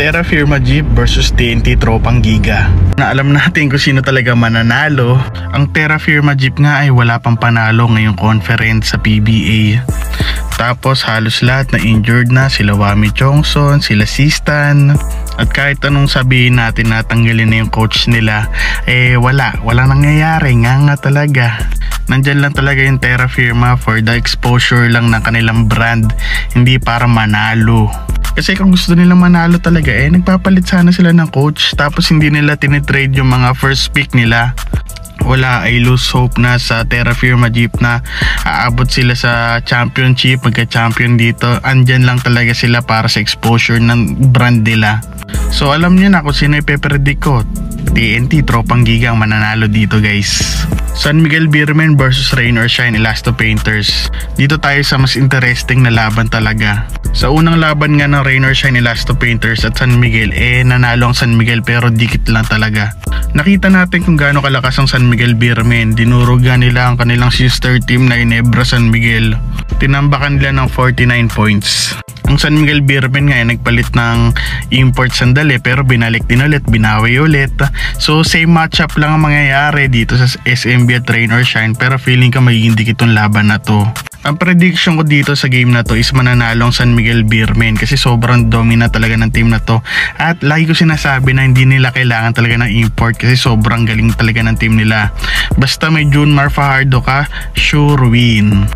Terra Firma Jeep versus TNT Tropang Giga. Na alam natin kung sino talaga mananalo. Ang Terra Firma Jeep nga ay wala pang panalo ngayong conference sa PBA. Tapos halos lahat na injured na, sila Wami Chongson, sila Sistan. At kahit anong sabihin natin na tanggalin na yung coach nila, wala nangyayari nga talaga. Nandyan lang talaga yung Terra Firma for the exposure lang ng kanilang brand, hindi para manalo. Kasi kung gusto nila manalo talaga, nagpapalit sana sila ng coach, tapos hindi nila tinitrade yung mga first pick nila. Wala, I lose hope na sa Terra Firma Jeep na aabot sila sa championship, pagka-champion dito. Andyan lang talaga sila para sa exposure ng brand nila. So alam niyo na kung sino ipepredict ko. TNT Tropang Giga ang mananalo dito, guys. San Miguel Beermen versus Rain or Shine Elasto Painters. Dito tayo sa mas interesting na laban talaga. Sa unang laban nga ng Rain or Shine Elasto Painters at San Miguel, nanalo ang San Miguel pero dikit lang talaga. Nakita natin kung gaano kalakas ang San Miguel Beermen. Dinurugan nila ang kanilang sister team na Ginebra San Miguel. Tinambakan nila ng 49 points. Ang San Miguel Beermen nga nagpalit ng import sandali pero binalik din ulit, binawi ulit. So same matchup lang ang mangyayari dito sa SMB at Rain or Shine, pero feeling ko magiging dikit itong laban na to. Ang prediction ko dito sa game na to is mananalo ang San Miguel Beermen kasi sobrang dominant talaga ng team na to. At lagi ko sinasabi na hindi nila kailangan talaga ng import kasi sobrang galing talaga ng team nila. Basta may Junmar Fajardo ka, sure win.